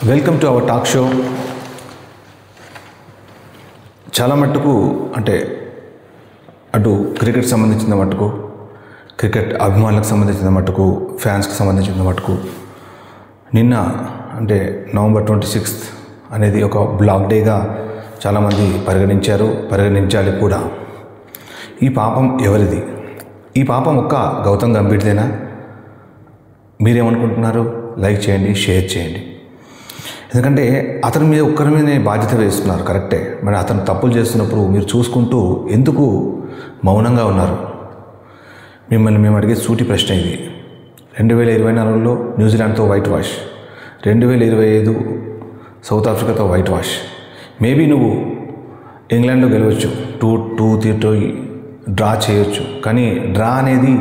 Welcome to our talk show. చాలా మట్టుకు అంటే అటు క్రికెట్ సంబంధించిన మట్టుకు, క్రికెట్ అభిమానులకు సంబంధించిన మట్టుకు, ఫ్యాన్స్కి సంబంధించిన మట్టుకు నిన్న అంటే November 26 అనేది ఒక బ్లాక్ డేగా చాలామంది పరిగణించాలి కూడా. ఈ పాపం ఎవరిది? ఈ పాపం ఒక్క గౌతమ్ గంభీర్దేనా? మీరేమనుకుంటున్నారు? లైక్ చేయండి, షేర్ చేయండి. ఎందుకంటే అతని మీద ఒక్కరి మీదనే బాధ్యత వేస్తున్నారు, కరెక్టే. మరి అతను తప్పులు చేస్తున్నప్పుడు మీరు చూసుకుంటూ ఎందుకు మౌనంగా ఉన్నారు? మిమ్మల్ని మేము అడిగే సూటి ప్రశ్న ఇది. 2024లో న్యూజిలాండ్తో వైట్ వాష్, 2025 సౌత్ ఆఫ్రికాతో వైట్ వాష్. మేబీ నువ్వు ఇంగ్లాండ్లో గెలవచ్చు, 2-3 డ్రా చేయొచ్చు. కానీ డ్రా అనేది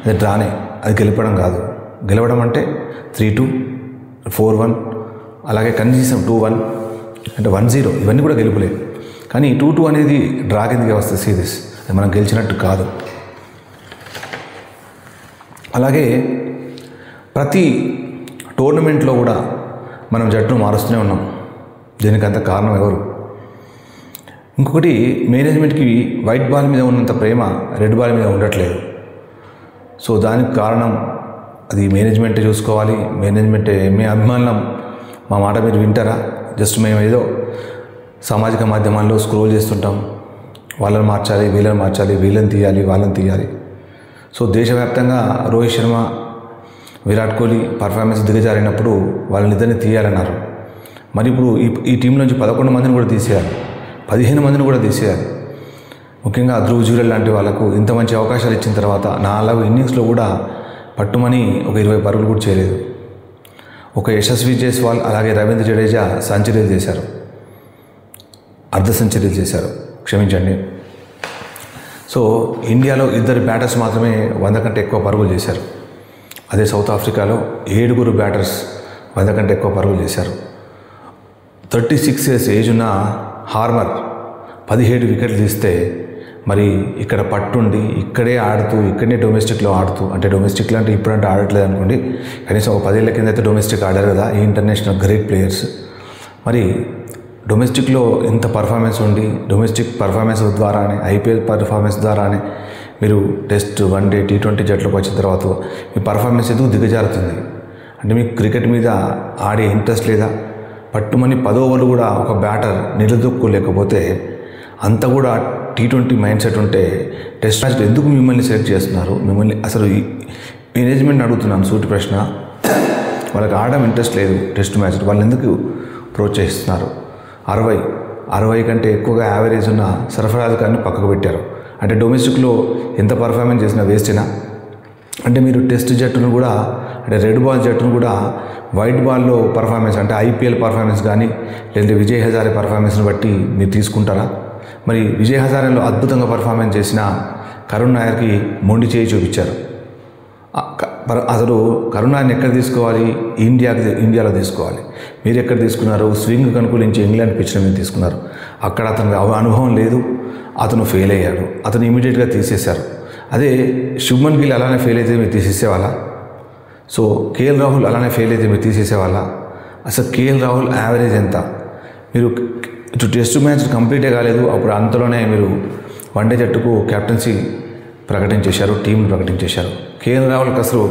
అది డ్రానే, అది గెలపడం కాదు. గెలవడం అంటే 3-2, 4-1, అలాగే కనీసం 2-1 అంటే 1-0 ఇవన్నీ కూడా గెలుపులే. కానీ 2-2 అనేది డ్రా కిందకి వస్తుంది సిరీస్, అది మనం గెలిచినట్టు కాదు. అలాగే ప్రతి టోర్నమెంట్లో కూడా మనం జట్టును మారుస్తూనే ఉన్నాం. దీనికంత కారణం ఎవరు? ఇంకొకటి, మేనేజ్మెంట్కి వైట్ బాల్ మీద ఉన్నంత ప్రేమ రెడ్ బాల్ మీద ఉండట్లేదు. సో దానికి కారణం అది మేనేజ్మెంటే చూసుకోవాలి. మేనేజ్మెంటే, మీ అభిమానులం మా మాట మీరు వింటారా? జస్ట్ మేము ఏదో సామాజిక మాధ్యమాల్లో స్క్రోల్ చేస్తుంటాం, వాళ్ళని మార్చాలి, వీళ్ళని మార్చాలి, వీళ్ళని తీయాలి, వాళ్ళని తీయాలి. సో దేశవ్యాప్తంగా రోహిత్ శర్మ, విరాట్ కోహ్లీ పర్ఫార్మెన్స్ దిగజారినప్పుడు వాళ్ళనిద్దరిని తీయాలన్నారు. మరి ఇప్పుడు ఈ టీం నుంచి 11 మందిని కూడా తీసేయాలి, 15 మందిని కూడా తీసేయాలి. ముఖ్యంగా ధ్రువ్ జురేల్ లాంటి వాళ్ళకు ఇంత మంచి అవకాశాలు ఇచ్చిన తర్వాత 4 ఇన్నింగ్స్లో కూడా పట్టుమని ఒక 20 పరుగులు కూడా చేయలేదు. ఒక యశస్వి జైస్వాల్ అలాగే రవీంద్ర జడేజా సెంచరీలు చేశారు, అర్ధ సెంచరీలు చేశారు, క్షమించండి. సో ఇండియాలో 2 బ్యాటర్స్ మాత్రమే 100 కంటే ఎక్కువ పరుగులు చేశారు. అదే సౌత్ ఆఫ్రికాలో 7 బ్యాటర్స్ 100 కంటే ఎక్కువ పరుగులు చేశారు. 36 years ఏజ్ ఉన్న హార్మర్ 17 వికెట్లు తీస్తే, మరి ఇక్కడ పట్టుండి ఇక్కడే ఆడుతూ, ఇక్కడనే డొమెస్టిక్లో ఆడుతూ, అంటే డొమెస్టిక్లో అంటే ఇప్పుడంటే ఆడట్లేదు అనుకోండి, కనీసం ఒక 10 ఏళ్ల కింద అయితే డొమెస్టిక్ ఆడారు కదా ఈ ఇంటర్నేషనల్ గ్రేట్ ప్లేయర్స్. మరి డొమెస్టిక్లో ఇంత పర్ఫార్మెన్స్ ఉండి, డొమెస్టిక్ పర్ఫార్మెన్స్ ద్వారానే, IPL పర్ఫార్మెన్స్ ద్వారానే మీరు టెస్ట్, వన్డే, T20 జట్లోకి వచ్చిన తర్వాత మీ పర్ఫార్మెన్స్ ఎందుకు దిగజారుతుంది? అంటే మీకు క్రికెట్ మీద ఆడే ఇంట్రెస్ట్ లేదా? పట్టుమని 10 ఓవర్లు కూడా ఒక బ్యాటర్ నిలదొక్కోలేకపోతే, అంత కూడా T20 మైండ్ సెట్ ఉంటే టెస్ట్ మ్యాచ్ ఎందుకు మిమ్మల్ని సెలెక్ట్ చేస్తున్నారు? మిమ్మల్ని అసలు ఈ మేనేజ్మెంట్ అడుగుతున్నాను సూటి ప్రశ్న. వాళ్ళకి ఆడడం ఇంట్రెస్ట్ లేదు టెస్ట్ మ్యాచ్, వాళ్ళు ఎందుకు ప్రోత్సహిస్తున్నారు? 60 కంటే ఎక్కువగా యావరేజ్ ఉన్న సరఫరాజ్ ఖాన్ని పక్కకు పెట్టారు. అంటే డొమెస్టిక్లో ఎంత పర్ఫార్మెన్స్ చేసినా వేస్టేనా? అంటే మీరు టెస్ట్ జట్టును కూడా, అంటే రెడ్ బాల్ జట్టును కూడా వైట్ బాల్లో పర్ఫార్మెన్స్, అంటే IPL పర్ఫార్మెన్స్ కానీ లేదంటే విజయ్ హజారే పర్ఫార్మెన్స్ని బట్టి మీరు తీసుకుంటారా? మరి విజయ్ హజారేలో అద్భుతంగా పర్ఫార్మెన్స్ చేసిన కరుణ్ నాయర్కి మొండి చేయి చూపించారు. అసలు కరుణ్ నాయర్ని ఎక్కడ తీసుకోవాలి? ఇండియాలో తీసుకోవాలి. మీరు ఎక్కడ తీసుకున్నారు? స్వింగ్ అనుకూలించి ఇంగ్లాండ్ పిచ్ల మీద తీసుకున్నారు. అక్కడ అతనికి అనుభవం లేదు, అతను ఫెయిల్ అయ్యాడు, అతను ఇమీడియట్గా తీసేశారు. అదే శుభ్మన్ గిల్ అలానే ఫెయిల్ అయితే మీరు తీసేసేవాళ్ళ? సో KL రాహుల్ అలానే ఫెయిల్ అయితే మీరు తీసేసేవాళ్ళ? అసలు KL రాహుల్ యావరేజ్ ఎంత? మీరు ఇటు టెస్ట్ మ్యాచ్ కంప్లీటే కాలేదు, అప్పుడు అంతలోనే మీరు వన్డే జట్టుకు కెప్టెన్సీ ప్రకటించేశారు, టీంను ప్రకటించేశారు. KL రాహుల్కి అసలు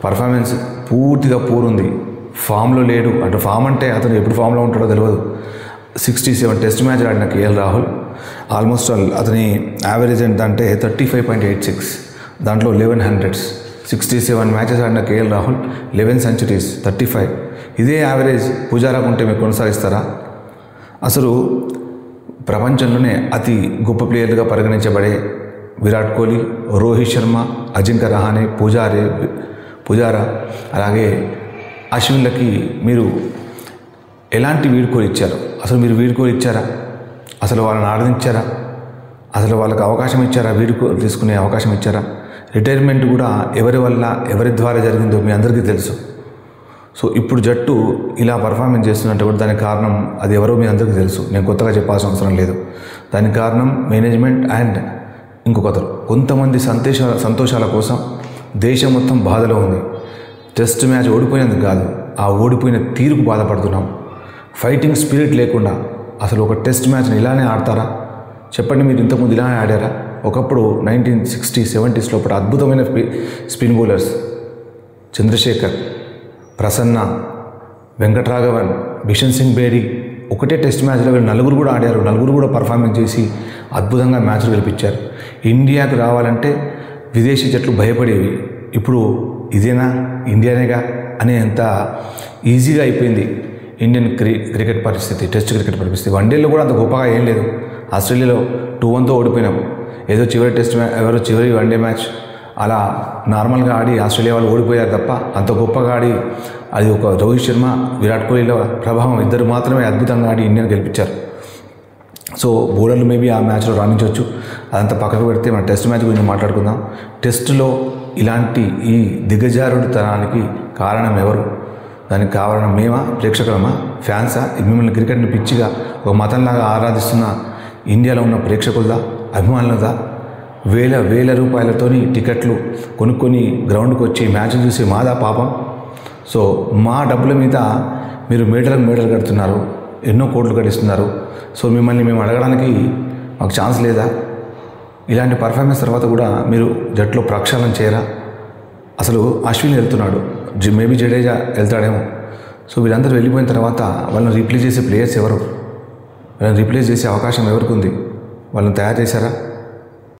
పర్ఫార్మెన్స్ పూర్తిగా పూరుంది, ఫామ్లో లేడు. అంటే ఫామ్ అంటే అతను ఎప్పుడు ఫామ్లో ఉంటాడో తెలియదు. 67 టెస్ట్ మ్యాచ్లు ఆడిన KL రాహుల్ ఆల్మోస్ట్ అతని యావరేజ్ ఎంత అంటే 35.86, దాంట్లో 11 hundreds. 67 మ్యాచెస్ ఆడిన KL రాహుల్ 11 centuries, 35. ఇదే యావరేజ్ పుజారాకు ఉంటే మీరు కొనసాగిస్తారా? అసలు ప్రపంచంలోనే అతి గొప్ప ప్లేయర్లుగా పరిగణించబడే విరాట్ కోహ్లీ, రోహిత్ శర్మ, అజింక్య రహానే, పుజారా అలాగే అశ్విన్లకి మీరు ఎలాంటి వీడ్కోలు ఇచ్చారు? అసలు మీరు వీడ్కోలు ఇచ్చారా? అసలు వాళ్ళని ఆడదించారా? అసలు వాళ్ళకి అవకాశం ఇచ్చారా? వీడ్కోలు తీసుకునే అవకాశం ఇచ్చారా? రిటైర్మెంట్ కూడా ఎవరి వల్ల, ఎవరి ద్వారా జరిగిందో మీ అందరికీ తెలుసు. సో ఇప్పుడు జట్టు ఇలా పర్ఫార్మెన్స్ చేస్తున్నట్టు కూడా దానికి కారణం అది ఎవరో మీ అందరికీ తెలుసు, నేను కొత్తగా చెప్పాల్సిన అవసరం లేదు. దానికి కారణం మేనేజ్మెంట్ అండ్ ఇంకొకరు. కొంతమంది సంతోషాల కోసం దేశం మొత్తం బాధలో ఉంది. టెస్ట్ మ్యాచ్ ఓడిపోయినందుకు కాదు, ఆ ఓడిపోయిన తీరుకు బాధపడుతున్నాం. ఫైటింగ్ స్పిరిట్ లేకుండా అసలు ఒక టెస్ట్ మ్యాచ్ని ఇలానే ఆడతారా చెప్పండి. మీరు ఇంతకుముందు ఇలానే ఆడారా? ఒకప్పుడు 1960s, 70s లోపల అద్భుతమైన స్పిన్ బౌలర్స్ చంద్రశేఖర్, ప్రసన్న, వెంకట్రాఘవన్, బిషన్ సింగ్ బేరీ ఒకటే టెస్ట్ మ్యాచ్లో వీళ్ళు నలుగురు కూడా ఆడారు. నలుగురు కూడా పర్ఫార్మెన్స్ చేసి అద్భుతంగా మ్యాచ్లు గెలిపించారు. ఇండియాకు రావాలంటే విదేశీ జట్లు భయపడేవి. ఇప్పుడు ఇదేనా ఇండియానేగా అనేంత ఈజీగా అయిపోయింది ఇండియన్ క్రికెట్ పరిస్థితి, టెస్ట్ క్రికెట్ పరిస్థితి. వన్డేలో కూడా అంత గొప్పగా ఏం లేదు. ఆస్ట్రేలియాలో 2-1తో ఓడిపోయినాం. ఏదో చివరి టెస్ట్ మ్యాచ్, ఎవరో చివరి వన్డే మ్యాచ్ అలా నార్మల్గా ఆడి ఆస్ట్రేలియా వాళ్ళు ఓడిపోయారు తప్ప అంత గొప్పగా ఆడి అది ఒక రోహిత్ శర్మ, విరాట్ కోహ్లీల ప్రభావం ఇద్దరు మాత్రమే అద్భుతంగా ఆడి ఇండియాని గెలిపించారు. సో బౌలర్లు మేబీ ఆ మ్యాచ్లో రాణించవచ్చు. అదంతా పక్కకు పెడితే మన టెస్ట్ మ్యాచ్ గురించి మాట్లాడుకుందాం. టెస్టులో ఇలాంటి ఈ దిగజారుడుతనానికి కారణం ఎవరు? దానికి కారణం మేమా, ప్రేక్షకులమా, ఫ్యాన్సా? మిమ్మల్ని క్రికెట్ని పిచ్చిగా ఒక మతంలాగా ఆరాధిస్తున్న ఇండియాలో ఉన్న ప్రేక్షకులదా, అభిమానులదా? వేల రూపాయలతోని టికెట్లు కొనుక్కొని గ్రౌండ్కి వచ్చి మ్యాచ్లు చూసి మాదా పాపం? సో మా డబ్బుల మీద మీరు మేడలు కడుతున్నారు, ఎన్నో కోట్లు గడిస్తున్నారు. సో మిమ్మల్ని మేము అడగడానికి మాకు ఛాన్స్ లేదా? ఇలాంటి పర్ఫార్మెన్స్ తర్వాత కూడా మీరు జట్టులో ప్రక్షాళన చేయరా? అసలు అశ్విన్ వెళ్తున్నాడు, మేబీ జడేజా వెళ్తాడేమో. సో వీళ్ళందరూ వెళ్ళిపోయిన తర్వాత వాళ్ళని రీప్లేస్ చేసే ప్లేయర్స్ ఎవరు? వాళ్ళని రీప్లేస్ చేసే అవకాశం ఎవరికి ఉంది? వాళ్ళని తయారు చేశారా?